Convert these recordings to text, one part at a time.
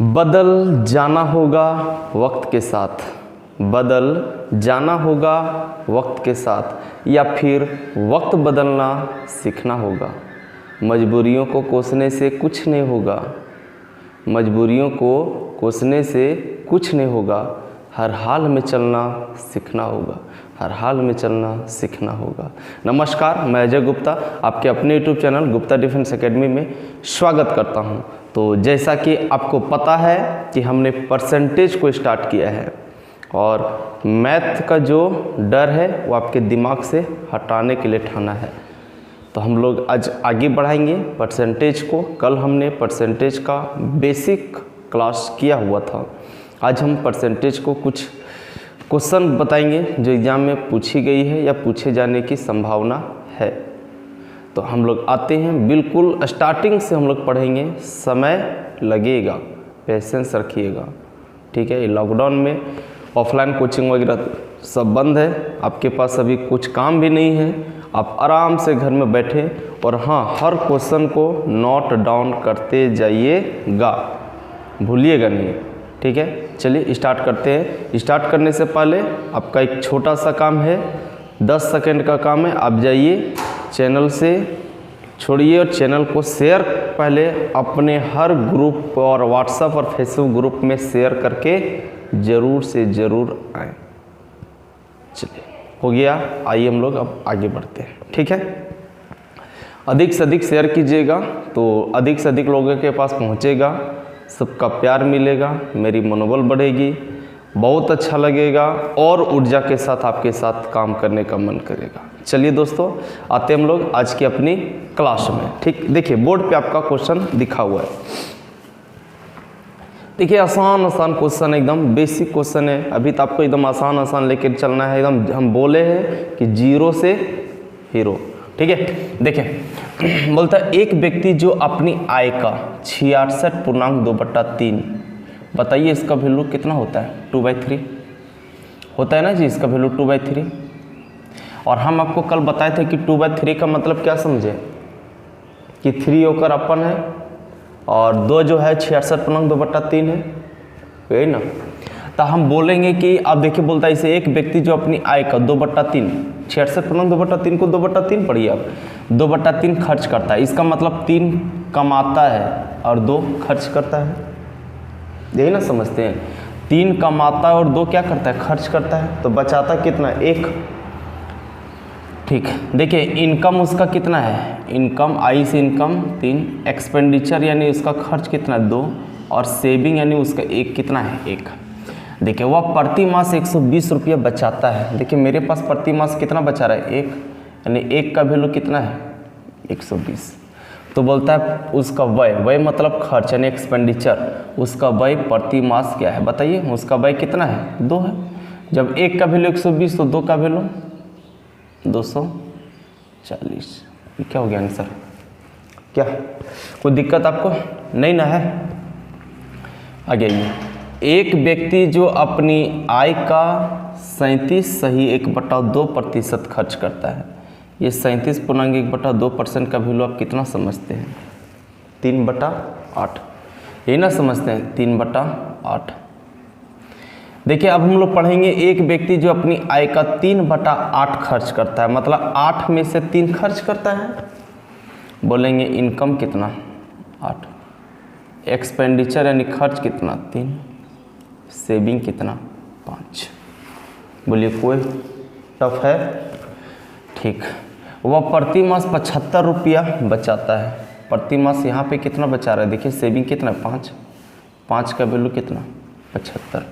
बदल जाना होगा वक्त के साथ, बदल जाना होगा वक्त के साथ, या फिर वक्त बदलना सीखना होगा। मजबूरियों को कोसने से कुछ नहीं होगा, मजबूरियों को कोसने से कुछ नहीं होगा। हर हाल में चलना सीखना होगा, हर हाल में चलना सीखना होगा। नमस्कार, मैं अजय गुप्ता आपके अपने YouTube channel Gupta defence academy में स्वागत करता हूं। तो जैसा कि आपको पता है कि हमने परसेंटेज को स्टार्ट किया है और मैथ का जो डर है वो आपके दिमाग से हटाने के लिए ठाना है। तो हम लोग आज आगे बढ़ाएंगे परसेंटेज को। कल हमने परसेंटेज का बेसिक क्लास किया हुआ था। आज हम परसेंटेज को कुछ क्वेश्चन बताएंगे जो एग्ज़ाम में पूछी गई है या पूछे जाने की संभावना है। तो हम लोग आते हैं, बिल्कुल स्टार्टिंग से हम लोग पढ़ेंगे। समय लगेगा, पेशेंस रखिएगा, ठीक है। ये लॉकडाउन में ऑफलाइन कोचिंग वगैरह सब बंद है, आपके पास अभी कुछ काम भी नहीं है, आप आराम से घर में बैठे और हाँ, हर क्वेश्चन को नोट डाउन करते जाइएगा, भूलिएगा नहीं, ठीक है। चलिए स्टार्ट करते हैं। स्टार्ट करने से पहले आपका एक छोटा सा काम है, 10 सेकंड का काम है। आप जाइए चैनल से छोड़िए और चैनल को शेयर पहले अपने हर ग्रुप और व्हाट्सएप और फेसबुक ग्रुप में शेयर करके ज़रूर से ज़रूर आए। चलिए हो गया, आइए हम लोग अब आगे बढ़ते हैं, ठीक है। अधिक से अधिक शेयर कीजिएगा तो अधिक से अधिक लोगों के पास पहुंचेगा, सबका प्यार मिलेगा, मेरी मनोबल बढ़ेगी, बहुत अच्छा लगेगा और ऊर्जा के साथ आपके साथ काम करने का मन करेगा। चलिए दोस्तों, आते हम लोग आज की अपनी क्लास में, ठीक। देखिए बोर्ड पे आपका क्वेश्चन दिखा हुआ है। देखिए आसान आसान क्वेश्चन, एकदम बेसिक क्वेश्चन है। अभी तो आपको एकदम आसान आसान लेकर चलना है, एकदम हम बोले हैं कि जीरो से हीरो, ठीक है। देखिए बोलता है एक व्यक्ति जो अपनी आय का 66.2/3, बताइए इसका वैल्यू कितना होता है? 2/3 होता है ना जी, इसका वैल्यू 2/3। और हम आपको कल बताए थे कि 2/3 का मतलब क्या समझे कि 3 होकर अपन है और 2 जो है 66.2/3 है, यही ना। तो हम बोलेंगे कि आप देखिए बोलता है इसे एक व्यक्ति जो अपनी आय का 2/3, 66.2/3 को 2/3 पढ़िए आप, 2/3 खर्च करता है। इसका मतलब 3 कमाता है और 2 खर्च करता है, यही ना समझते हैं। 3 कमाता है और 2 क्या करता है? खर्च करता है। तो बचाता कितना? 1, ठीक। देखिए इनकम उसका कितना है? इनकम, आई से इनकम 3, एक्सपेंडिचर यानी उसका खर्च कितना? 2, और सेविंग यानी उसका 1 कितना है? 1। देखिए वह प्रति मास 120 रुपया बचाता है। देखिए मेरे पास प्रति मास कितना बचा रहा है? 1, यानी 1 का वैल्यू कितना है? 120। तो बोलता है उसका व्यय, व्यय मतलब खर्च यानी एक्सपेंडिचर, उसका व्यय प्रति मास क्या है? बताइए उसका व्यय कितना है? 2 है। जब 1 का वैल्यू 120 तो 2 का वैल्यू 240। ये क्या हो गया आंसर? क्या कोई दिक्कत आपको नहीं ना है? आगे आइए। एक व्यक्ति जो अपनी आय का 37.1/2% खर्च करता है। ये 37.1/2% का वैल्यू आप कितना समझते हैं? 3/8, यही ना समझते हैं? 3/8। देखिए अब हम लोग पढ़ेंगे एक व्यक्ति जो अपनी आय का 3/8 खर्च करता है, मतलब 8 में से 3 खर्च करता है। बोलेंगे इनकम कितना? 8, एक्सपेंडिचर यानी खर्च कितना? 3, सेविंग कितना? 5। बोलिए कोई टफ है? ठीक। वह प्रति मास 75 रुपया बचाता है। प्रति मास यहाँ पे कितना बचा रहा है? देखिए सेविंग कितना? 5, 5 का वैल्यू कितना? 75।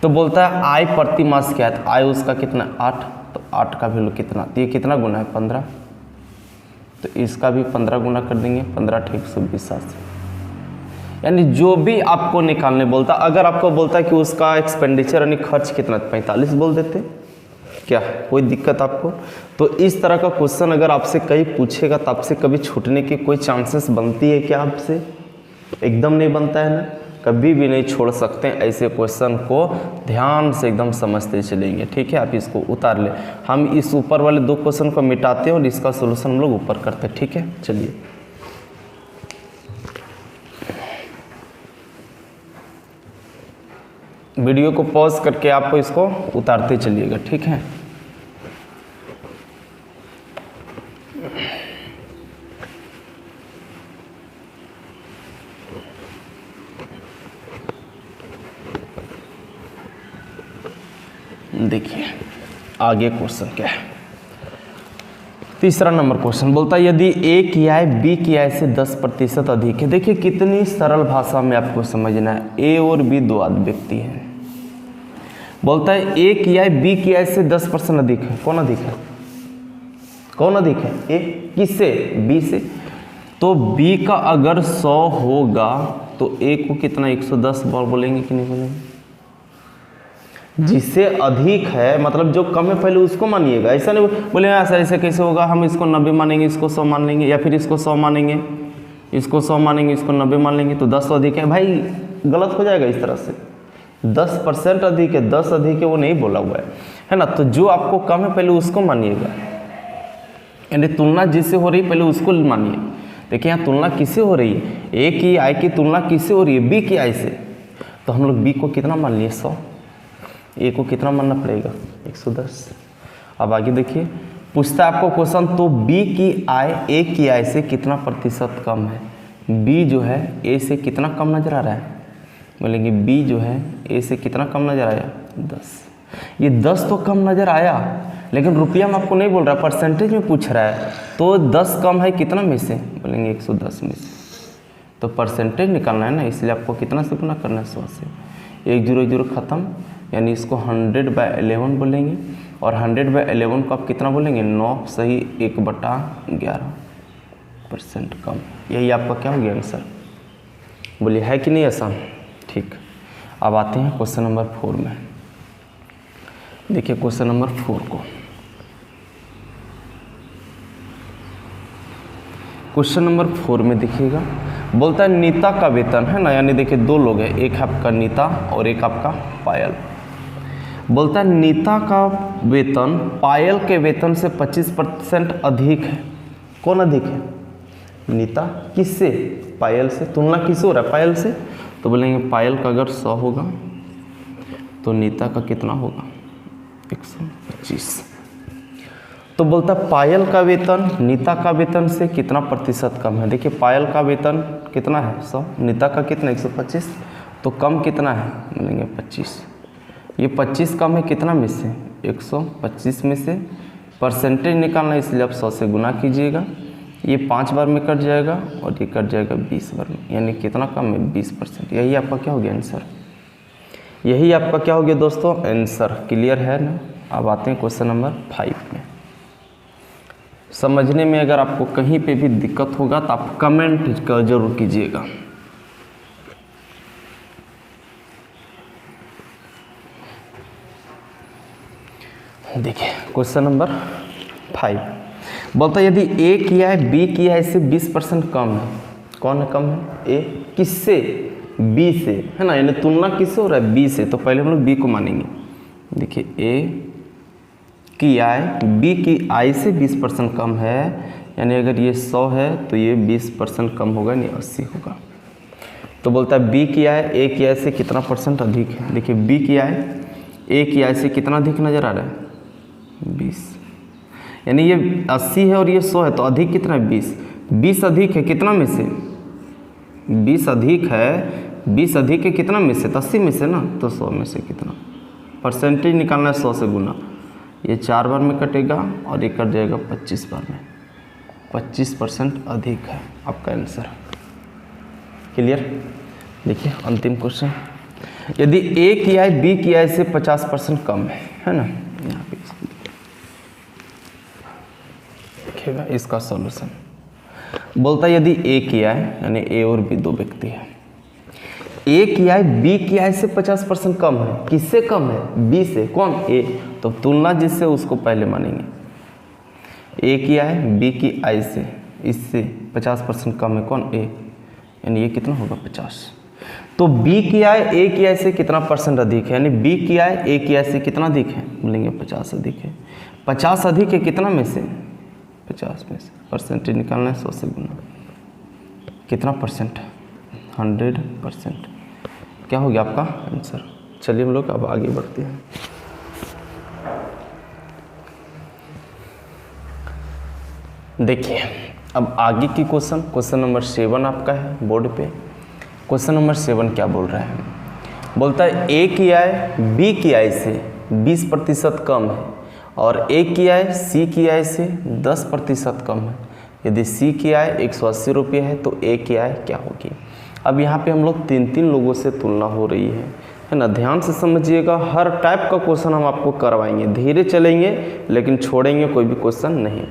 तो बोलता है आय प्रति मास क्या है? तो आय उसका कितना? 8, तो 8 का वैल्यू कितना? तो ये कितना गुना है? 15। तो इसका भी 15 गुना कर देंगे, 15 × 120, 80। यानी जो भी आपको निकालने बोलता, अगर आपको बोलता है कि उसका एक्सपेंडिचर यानी खर्च कितना? 45 बोल देते, क्या कोई दिक्कत आपको? तो इस तरह का क्वेश्चन अगर आपसे कहीं पूछेगा तो आपसे कभी छूटने की कोई चांसेस बनती है क्या आपसे? एकदम नहीं बनता है ना, कभी भी नहीं छोड़ सकते। ऐसे क्वेश्चन को ध्यान से एकदम समझते चलेंगे, ठीक है। आप इसको उतार ले, हम इस ऊपर वाले 2 क्वेश्चन को मिटाते हैं और इसका सोल्यूशन हम लोग ऊपर करते हैं, ठीक है। चलिए वीडियो को पॉज करके आपको इसको उतारते चलिएगा, ठीक है। देखिए आगे क्वेश्चन क्या है। तीसरा नंबर क्वेश्चन बोलता है यदि ए की आय बी की आय से 10% अधिक है। देखिए कितनी सरल भाषा में आपको समझना है। ए और बी दो व्यक्ति हैं। बोलता है ए की आय बी की आय से 10% अधिक है। कौन अधिक है? कौन अधिक है? ए। किससे? बी से। तो बी का अगर 100 होगा तो ए को कितना 110 बोलेंगे कि नहीं बोलेंगे? जिससे अधिक है मतलब जो कम है पहले उसको मानिएगा। ऐसा नहीं बोले ऐसा ऐसे कैसे होगा, हम इसको 90 मानेंगे, इसको 100 मान लेंगे, या फिर इसको 100 मानेंगे, इसको 100 मानेंगे, इसको 90 मान लेंगे तो 10 अधिक है। भाई गलत हो जाएगा इस तरह से। 10% अधिक है, 10 अधिक है वो नहीं बोला हुआ है ना। तो जो आपको कम है पहले उसको मानिएगा, यानी तुलना जिससे हो रही है पहले उसको मानिए। देखिए यहाँ तुलना किससे हो रही है? ए की आय की तुलना किससे हो रही है? बी की आय से। तो हम लोग बी को कितना मान लिए? 100। ए को कितना मानना पड़ेगा? 110। अब आगे देखिए पूछता है आपको क्वेश्चन, तो बी की आय ए की आय से कितना प्रतिशत कम है? बी जो है ए से कितना कम नजर आ रहा है? बोलेंगे बी जो है ए से कितना कम नजर आया? 10। ये 10 तो कम नजर आया, लेकिन रुपया में आपको नहीं बोल रहा, परसेंटेज में पूछ रहा है। तो 10 कम है कितना में से? बोलेंगे 110 में से। तो परसेंटेज निकालना है ना, इसलिए आपको कितना से गुना करना है? 100 से। 1 0 0 खत्म, यानी इसको 100/11 बोलेंगे। और 100/11 को आप कितना बोलेंगे? 9 सही 1/11% कम। यही आपका क्या हो गया आंसर? बोलिए है कि नहीं आसान? ठीक। अब आते हैं क्वेश्चन नंबर 4 में। देखिए क्वेश्चन नंबर 4 को, क्वेश्चन नंबर 4 में देखिएगा बोलता है नीता का वेतन है ना, यानी देखिए दो लोग हैं, एक आपका नीता और एक आपका पायल। बोलता है नीता का वेतन पायल के वेतन से 25% अधिक है। कौन अधिक है? नीता। किससे? पायल से। तुलना किससे हो रहा है? पायल से। तो बोलेंगे पायल का अगर 100 होगा तो नीता का कितना होगा? 125। तो बोलता पायल का वेतन नीता का वेतन से कितना प्रतिशत कम है? देखिए पायल का वेतन कितना है? 100। नीता का कितना? 125। तो कम कितना है? बोलेंगे 25। ये 25 कम है कितना में से? 125 में से। परसेंटेज निकालना है इसलिए आप 100 से गुना कीजिएगा। ये 5 बार में कट जाएगा और ये कट जाएगा 20 बार में, यानी कितना कम है? 20%। यही आपका क्या हो गया आंसर? यही आपका क्या हो गया दोस्तों? आंसर। क्लियर है ना? अब आते हैं क्वेश्चन नंबर 5 में। समझने में अगर आपको कहीं पे भी दिक्कत होगा तो आप कमेंट जरूर कीजिएगा। देखिए क्वेश्चन नंबर 5 बोलता है यदि ए की आय बी की आय से 20% कम है। कौन है कम है? ए। किससे? बी से, है ना, यानी तुलना किससे हो रहा है? बी से। तो पहले हम लोग बी को मानेंगे। देखिए ए की आय बी की आय से 20% कम है, यानी अगर ये 100 है तो ये 20% कम होगा, यानी 80 होगा। तो बोलता है बी की आय ए की आय से कितना % अधिक है? देखिए बी की आय ए की आय से कितना अधिक नजर आ रहा है? 20। यानी ये 80 है और ये 100 है, तो अधिक कितना है? 20। 20 अधिक है कितना में से? 20 अधिक है, 20 अधिक है कितना में से? 80 में से ना, तो 100 में से कितना? परसेंटेज निकालना है 100 से गुना। ये 4 बार में कटेगा और ये कट जाएगा 25 बार में। 25% अधिक है आपका आंसर। क्लियर? देखिए अंतिम क्वेश्चन, यदि ए की आय बी की आय से 50% कम है ना, यहाँ पे देखिएगा इसका सॉल्यूशन। बोलता है यदि ए की आय, यानी ए और बी दो व्यक्ति है, ए की आय बी की आय से 50% कम है। किससे कम है? बी से। कौन? ए। तो तुलना जिससे उसको पहले मानेंगे। ए की आय बी की आय से इससे 50% कम है। कौन? ए। यानी ये कितना होगा? 50। तो बी की आय ए की आय से कितना % अधिक है? यानी बी की आय ए की आय से कितना अधिक है? बोलेंगे 50 अधिक है। 50 अधिक है कितना में से? 50 में से। परसेंटेज निकालना है 100 से गुना। कितना %? 100%। क्या हो गया आपका आंसर? चलिए हम लोग अब आगे बढ़ते हैं। देखिए अब आगे की क्वेश्चन नंबर 7 आपका है बोर्ड पे। क्वेश्चन नंबर 7 क्या बोल रहा है? बोलता है ए की आय बी की आय से 20% कम है और ए की आय सी की आय से 10% कम है। यदि सी की आय 180 रुपये है तो ए की आय क्या होगी? अब यहाँ पे हम लोग 3 लोगों से तुलना हो रही है ना। ध्यान से समझिएगा, हर टाइप का क्वेश्चन हम आपको करवाएंगे, धीरे चलेंगे लेकिन छोड़ेंगे कोई भी क्वेश्चन नहीं।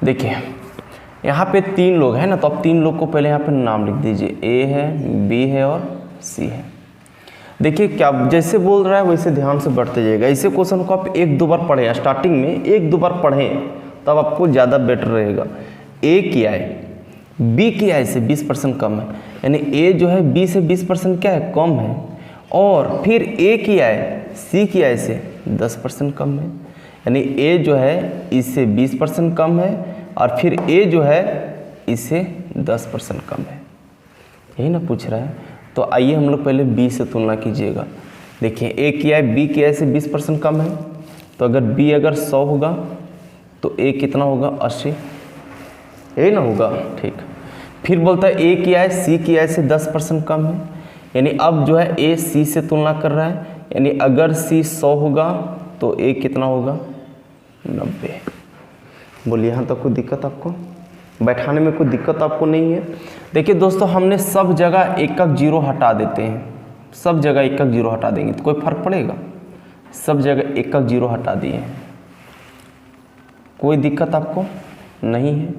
देखिए यहाँ पे 3 लोग हैं ना, तो अब 3 लोग को पहले यहाँ पे नाम लिख दीजिए, ए है, बी है और सी है। देखिए क्या जैसे बोल रहा है वैसे ध्यान से बढ़ते जाइएगा। ऐसे क्वेश्चन को आप 1-2 बार पढ़ें, स्टार्टिंग में 1-2 बार पढ़ें तब आपको ज़्यादा बेटर रहेगा। ए की आय बी की आय से 20% कम है, यानी ए जो है बी से 20% क्या है, कम है। और फिर ए की आय सी की आय से 10% कम है, यानी ए जो है इससे 20% कम है और फिर ए जो है इससे 10% कम है। यही ना पूछ रहा है। तो आइए हम लोग पहले बी से तुलना कीजिएगा। देखिए ए की आय बी की आय से 20% कम है, तो अगर बी अगर 100 होगा तो ए कितना होगा, 80। यही ना होगा, ठीक। फिर बोलता है ए की आय सी की आय से 10% कम है, यानी अब जो है ए सी से तुलना कर रहा है, यानी अगर सी 100 होगा तो ए कितना होगा, 90। बोलिए यहाँ तक कोई दिक्कत आपको? बैठाने में कोई दिक्कत आपको नहीं है? देखिए दोस्तों, हमने सब जगह 1-1 जीरो हटा देते हैं, सब जगह 1-1 जीरो हटा देंगे तो कोई फर्क पड़ेगा? सब जगह 1-1 जीरो हटा दिए हैं, कोई दिक्कत आपको नहीं है।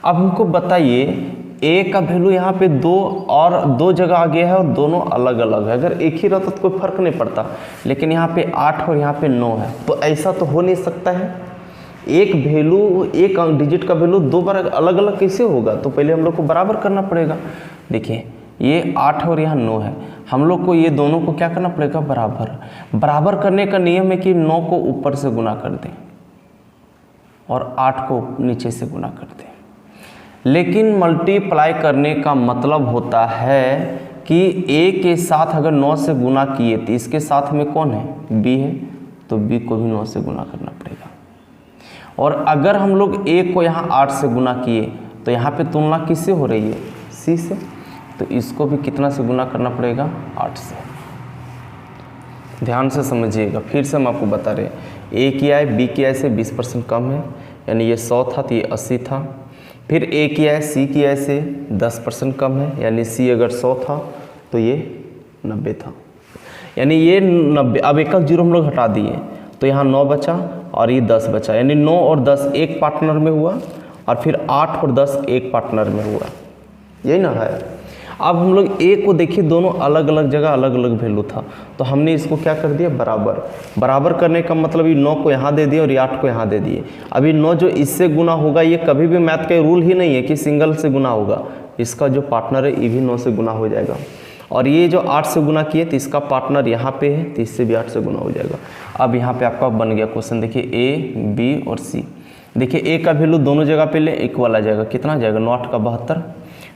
अब हमको बताइए ए का वैल्यू यहाँ पे 2 और 2 जगह आ गया है और दोनों अलग अलग है। अगर एक ही रहता तो कोई फर्क नहीं पड़ता, लेकिन यहाँ पे 8 और यहाँ पे 9 है, तो ऐसा तो हो नहीं सकता है। एक वैल्यू, एक डिजिट का वैल्यू 2 बार अलग अलग कैसे होगा? तो पहले हम लोग को बराबर करना पड़ेगा। देखिए ये 8 और यहाँ 9 है, हम लोग को ये दोनों को क्या करना पड़ेगा, बराबर। बराबर करने का नियम है कि 9 को ऊपर से गुना कर दें और 8 को नीचे से गुना कर दें। लेकिन मल्टीप्लाई करने का मतलब होता है कि ए के साथ अगर 9 से गुना किए तो इसके साथ में कौन है, बी है, तो बी को भी 9 से गुना करना पड़ेगा। और अगर हम लोग ए को यहाँ 8 से गुना किए तो यहाँ पे तुलना किससे हो रही है, सी से, तो इसको भी कितना से गुना करना पड़ेगा, 8 से। ध्यान से समझिएगा, फिर से हम आपको बता रहे हैं, ए की आय बी की आय से 20% कम है, यानी ये 100 था तो ये 80 था। फिर ए की आय सी की आय से 10% कम है, यानी सी अगर 100 था तो ये 90 था, यानी ये 90। अब 1-1 जीरो हम लोग हटा दिए तो यहाँ 9 बचा और ये 10 बचा, यानी 9 और 10 एक पार्टनर में हुआ और फिर 8 और 10 एक पार्टनर में हुआ। यही ना है। अब हम लोग ए को देखिए, दोनों अलग अलग जगह अलग अलग वैल्यू था, तो हमने इसको क्या कर दिया, बराबर। बराबर करने का मतलब ये 9 को यहाँ दे दिए और ये 8 को यहाँ दे दिए। अभी 9 जो इससे गुना होगा, ये कभी भी मैथ का रूल ही नहीं है कि सिंगल से गुना होगा, इसका जो पार्टनर है ये भी 9 से गुना हो जाएगा। और ये जो 8 से गुना किए तो इसका पार्टनर यहाँ पे है तो इससे भी 8 से गुना हो जाएगा। अब यहाँ पे आपका बन गया क्वेश्चन। देखिए ए बी और सी, देखिए ए का वैल्यू दोनों जगह पे ले इक्वल आ जाएगा, कितना आ जाएगा, 9 8 का 72।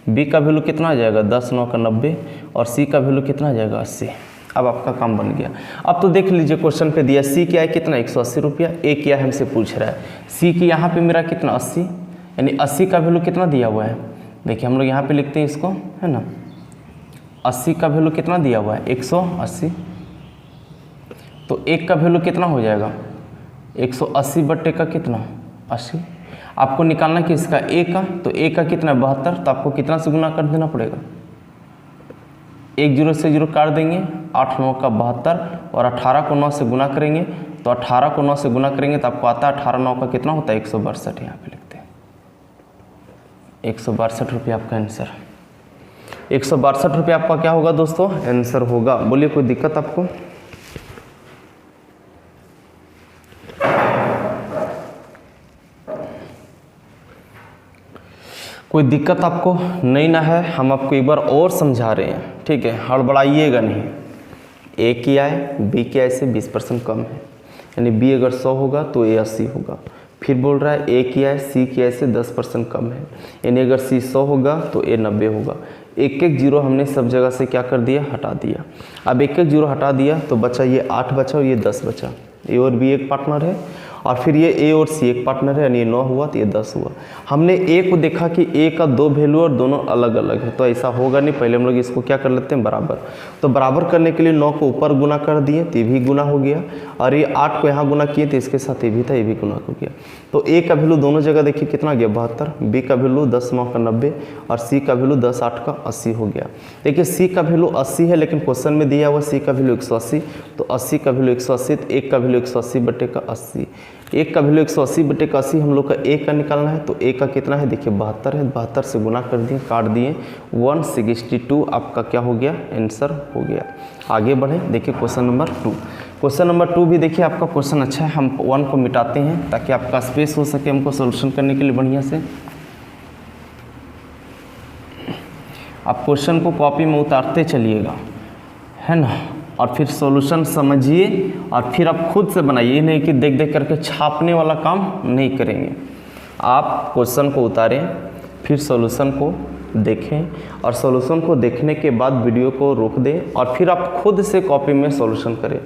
बी का वैल्यू कितना आ जाएगा, 10 9 का 90 और सी का वैल्यू कितना आ जाएगा, 80। अब आपका काम बन गया। अब तो देख लीजिए क्वेश्चन पे दिया सी क्या है, कितना 180 रुपया, ए क्या है हमसे पूछ रहा है, सी की यहाँ पे मेरा कितना 80, यानी 80 का वैल्यू कितना दिया हुआ है। देखिए हम लोग यहाँ पे लिखते हैं इसको, है ना, 80 का वैल्यू कितना दिया हुआ है, 180। तो एक का वैल्यू कितना हो जाएगा, 180 बट्टे का कितना, 80। आपको निकालना कि इसका ए का, तो ए का कितना 72, तो आपको कितना से गुना कर देना पड़ेगा, 1 जीरो से जीरो काट देंगे, 8 9 का 72 और 18 को 9 से गुना करेंगे, तो 18 को 9 से गुना करेंगे तो आपको आता है 18 9 का कितना होता है, 162। यहाँ पे लिखते हैं 162 रुपये आपका आंसर। 162 रुपये आपका क्या होगा दोस्तों, आंसर होगा। बोलिए कोई दिक्कत आपको? कोई दिक्कत आपको नहीं ना है? हम आपको एक बार और समझा रहे हैं, ठीक है, हड़बड़ाइएगा नहीं। ए की आय बी की आय से 20% कम है, यानी बी अगर 100 होगा तो ए 80 होगा। फिर बोल रहा है ए की आय सी की आय से 10% कम है, यानी अगर सी 100 होगा तो ए 90 होगा। एक एक जीरो हमने सब जगह से क्या कर दिया, हटा दिया। अब एक एक जीरो हटा दिया तो बचा ये 8 बचा और ये 10 बचा। ए और बी एक पार्टनर है और फिर ये ए और सी एक पार्टनर है, यानी ये 9 हुआ तो ये 10 हुआ। हमने ए को देखा कि ए का 2 वैल्यू और दोनों अलग अलग है, तो ऐसा होगा नहीं। पहले हम लोग इसको क्या कर लेते हैं, बराबर। तो बराबर करने के लिए 9 को ऊपर गुना कर दिए तो ये भी गुना हो गया, और ये 8 को यहाँ गुना किए तो इसके साथ ये भी था, ये भी गुना हो गया। तो ए का वैल्यू दोनों जगह देखिए कितना गया, 72। बी का वैल्यू 10 9 का 90 और सी का वैल्यू 10 8 का 80 हो गया। देखिए सी का वैल्यू 80 है, लेकिन क्वेश्चन में दिया हुआ सी का वैल्यू 180, तो 80 का वैल्यू 180, तो एक का वैल्यू 180 बटे का 80। एक का वैल्यू 180 बटे का 80 हम लोग का ए का निकालना है, तो ए का कितना है, देखिए 72 है। 72 से गुना कर दिए, काट दिए, 162 आपका क्या हो गया, आंसर हो गया। आगे बढ़े, देखिए क्वेश्चन नंबर 2। क्वेश्चन नंबर 2 भी देखिए आपका क्वेश्चन अच्छा है। हम 1 को मिटाते हैं ताकि आपका स्पेस हो सके हमको सोल्यूशन करने के लिए बढ़िया से। आप क्वेश्चन को कॉपी में उतारते चलिएगा, है ना, और फिर सॉल्यूशन समझिए और फिर आप खुद से बनाइए, नहीं कि देख देख करके छापने वाला काम नहीं करेंगे। आप क्वेश्चन को उतारें, फिर सॉल्यूशन को देखें, और सॉल्यूशन को देखने के बाद वीडियो को रोक दें और फिर आप खुद से कॉपी में सॉल्यूशन करें।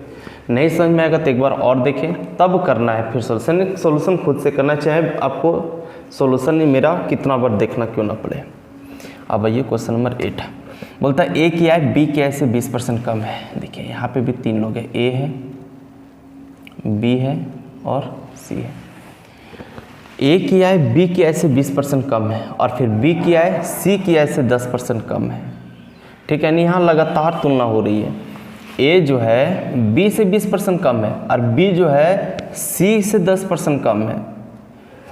नहीं समझ में आएगा तो एक बार और देखें, तब करना है फिर सॉल्यूशन। सॉल्यूशन खुद से करना, चाहे आपको सॉल्यूशन मेरा कितना बार देखना क्यों ना पड़े। अब आइए क्वेश्चन नंबर 8। बोलता है ए क्या है, बी क्या है से 20% कम है। देखिए यहाँ पे भी 3 लोग हैं, ए है, बी है और सी है। ए किया है बी किया से 20% कम है, और फिर बी किया है सी किया से 10% कम है। ठीक है, यानी यहाँ लगातार तुलना हो रही है। ए जो है बी से 20% कम है और बी जो है सी से 10% कम है।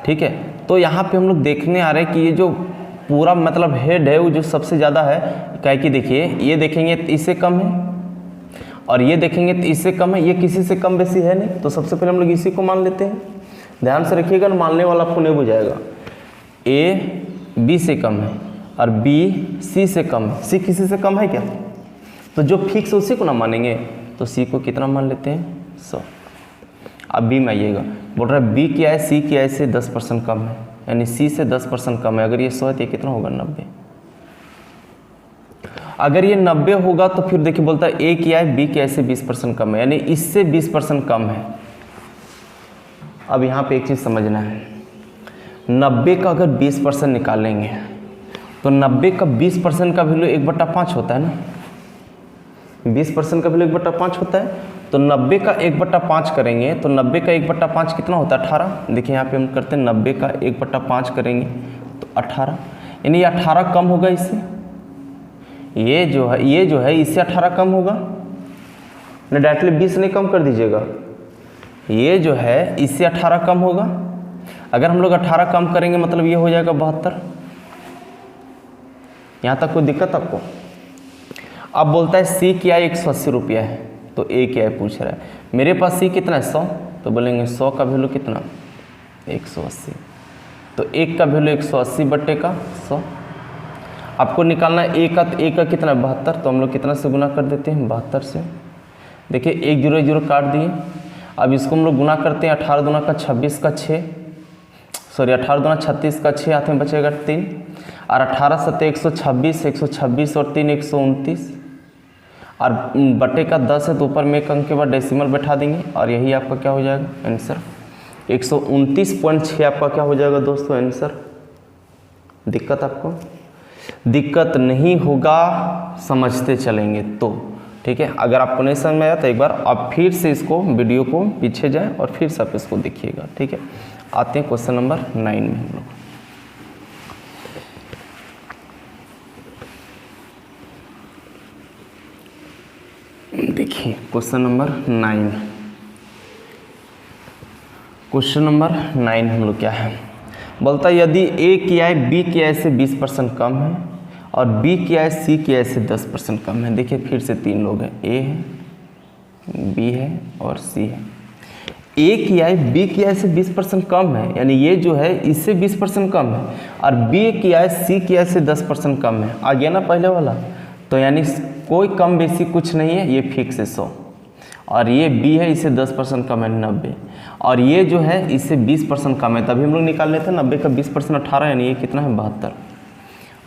ठीक है, तो यहाँ पे हम लोग देखने आ रहे हैं कि ये जो पूरा मतलब हेड है वो जो सबसे ज़्यादा है, क्या कि देखिए ये देखेंगे तो इससे कम है और ये देखेंगे तो इससे कम है, ये किसी से कम बेसी है नहीं, तो सबसे पहले हम लोग इसी को मान लेते हैं। ध्यान से रखिएगा, मानने वाला आपको नहीं बुझाएगा। ए बी से कम है और बी सी से कम है, सी किसी से कम है क्या, तो जो फिक्स है उसी को ना मानेंगे, तो सी को कितना मान लेते हैं, 100। अब बी में आइएगा, बोल रहा है बी क्या है सी क्या है से 10% कम है, यानी सी से 10% कम है। अगर ये 100 है तो ये कितना होगा, 90। अगर ये 90 होगा तो फिर देखिए बोलता है ए क्या है बी क्या है से 20% कम है, यानी इससे 20% कम है। अब यहाँ पे एक चीज़ समझना है, 90 का अगर 20% निकालेंगे तो 90 का 20% का वैल्यू 1/5 होता है ना, 20% का वैल्यू 1/5 होता है, तो 90 का 1/5 करेंगे तो 90 का 1/5 कितना होता है, 18। देखिए यहाँ पे हम करते हैं 90 का 1/5 करेंगे तो 18, यानी ये 18 कम होगा इससे, ये जो है इससे 18 कम होगा ना, डायरेक्टली 20 नहीं कम कर दीजिएगा, ये जो है इससे 18 कम होगा। अगर हम लोग 18 कम करेंगे मतलब ये हो जाएगा 72। यहाँ तक कोई दिक्कत आपको? अब बोलता है सी क्या 180 रुपया है, तो ए क्या है पूछ रहा है। मेरे पास सी कितना है, 100, तो बोलेंगे 100 का वैल्यू कितना, 180। तो एक का वैल्यू 180 बटे का 100। आपको निकालना है ए का, तो ए का कितना है 72, तो हम लोग कितना से गुना कर देते हैं, 72 से। देखिए 1 0 0 काट दिए। अब इसको हम लोग गुना करते हैं, 18 दूना का 26 का 6, सॉरी 18 दूना 36 का 6, हाथ में बचेगा 3, और 18 सत्ते 126, 126 और 3 129, और बटे का 10 है तो ऊपर में एक अंक के बाद डेसिमल बैठा देंगे, और यही आपका क्या हो जाएगा आंसर, 129.6 आपका क्या हो जाएगा दोस्तों आंसर। दिक्कत आपको? दिक्कत नहीं होगा, समझते चलेंगे तो ठीक है। अगर आपको नहीं समझ में आया तो एक बार आप फिर से इसको वीडियो को पीछे जाएं और फिर से आप इसको देखिएगा, ठीक है। आते हैं क्वेश्चन नंबर 9 में हम लोग। देखिए क्वेश्चन नंबर 9, क्वेश्चन नंबर 9 हम लोग क्या है, बोलता है यदि ए किया है बी किया से 20% कम है और बी किया है सी किया से 10% कम है। देखिए फिर से 3 लोग हैं, ए है, बी है और सी है। ए किया है बी किया से 20% कम है, यानी ये जो है इससे 20% कम है, और बी किया है सी किया से 10% कम है। आ गया ना पहले वाला, तो यानी कोई कम बेसी कुछ नहीं है, ये फिक्स है 100, और ये बी है इससे 10% कम है 90, और ये जो है इससे 20% कम है। तभी हम लोग निकाल लेते हैं 90 का 20% 18, यानी ये कितना है 72।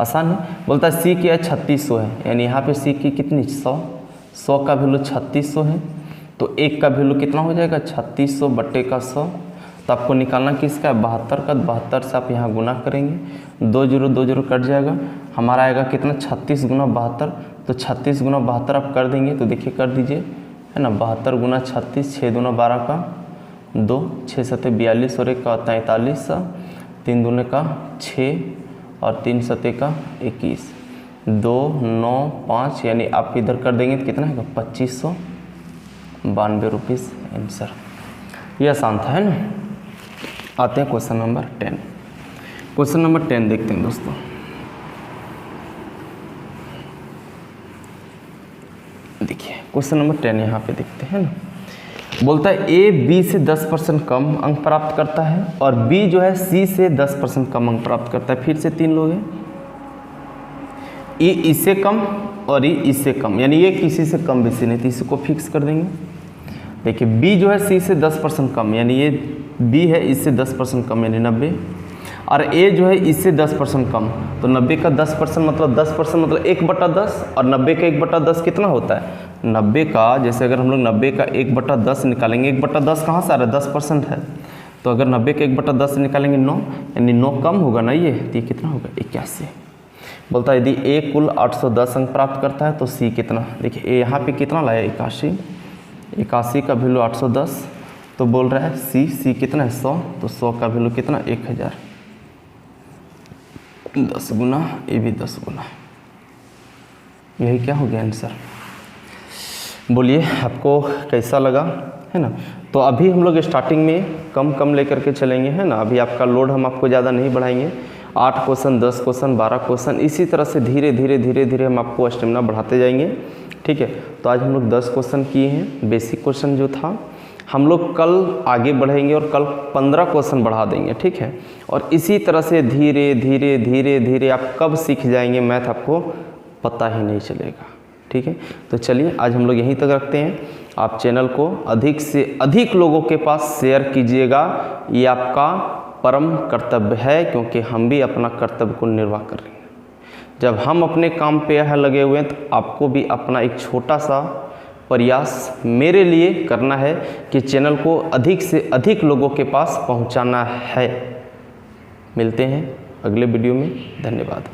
आसान है। बोलता है सी क्या है 3600 है, यानी यहाँ पे सी की कितनी 100 का वैल्यू 3600 है, तो 1 का वैल्यू कितना हो जाएगा 3600 बट्टे का 100। तो आपको निकालना किसका है 72 का, 72 से आप यहाँ गुना करेंगे, 2 0 कट जाएगा, हमारा आएगा कितना 36 गुना 72। तो 36 गुना 72 आप कर देंगे तो देखिए कर दीजिए, है ना, 72 गुना 36, 6 दूना 12 का 2, 6 सत्ते 42 और 1 का 43, 3 दूने का 6 और 3 सत्ते का 21, 2 9 5, यानी आप इधर कर देंगे तो कितना है 2592 रुपीज़ आंसर। ये आसान था, है ना। आते हैं क्वेश्चन नंबर 10। क्वेश्चन नंबर 10 देखते हैं दोस्तों। देखिए क्वेश्चन नंबर 10 यहाँ पे देखते हैं ना। बोलता है ए बी से 10% कम अंक प्राप्त करता है और बी जो है सी से 10% कम अंक प्राप्त करता है। फिर से 3 लोग हैं, ए इससे कम और ए इससे कम, यानी ये किसी से कम बेसी नहीं, तो इसको फिक्स कर देंगे। देखिए बी जो है सी से 10% कम, यानी ये बी है इससे 10% कम यानी 90, और ए जो है इससे 10% कम, तो 90 का 10% मतलब 10% मतलब 1/10, और 90 का 1/10 कितना होता है 90 का, जैसे अगर हम लोग 90 का 1/10 निकालेंगे, 1/10 कहाँ से आ रहा है 10% है, तो अगर 90 का 1/10 निकालेंगे 9, यानी 9 कम होगा ना ये, तो ये कितना होगा 81। बोलता है यदि ए कुल 810 अंक प्राप्त करता है तो सी कितना। देखिए ए यहाँ पे कितना लाया 81 का वैल्यू 810, तो बोल रहा है सी कितना है 100, तो 100 का वैल्यू कितना 1000, 10 गुना, ए भी 10 गुना, यही क्या हो गया आंसर। बोलिए आपको कैसा लगा, है ना। तो अभी हम लोग स्टार्टिंग में कम लेकर के चलेंगे, है ना। अभी आपका लोड हम आपको ज़्यादा नहीं बढ़ाएंगे, 8 क्वेश्चन 10 क्वेश्चन 12 क्वेश्चन, इसी तरह से धीरे धीरे हम आपको स्टेमिना बढ़ाते जाएंगे, ठीक है। तो आज हम लोग 10 क्वेश्चन किए हैं, बेसिक क्वेश्चन जो था। हम लोग कल आगे बढ़ेंगे और कल 15 क्वेश्चन बढ़ा देंगे, ठीक है। और इसी तरह से धीरे धीरे आप कब सीख जाएंगे मैथ आपको पता ही नहीं चलेगा, ठीक है। तो चलिए आज हम लोग यहीं तक रखते हैं। आप चैनल को अधिक से अधिक लोगों के पास शेयर कीजिएगा, ये आपका परम कर्तव्य है, क्योंकि हम भी अपना कर्तव्य को निर्वाह कर रहे हैं। जब हम अपने काम पे यहाँ लगे हुए हैं तो आपको भी अपना एक छोटा सा प्रयास मेरे लिए करना है कि चैनल को अधिक से अधिक लोगों के पास पहुँचाना है। मिलते हैं अगले वीडियो में, धन्यवाद।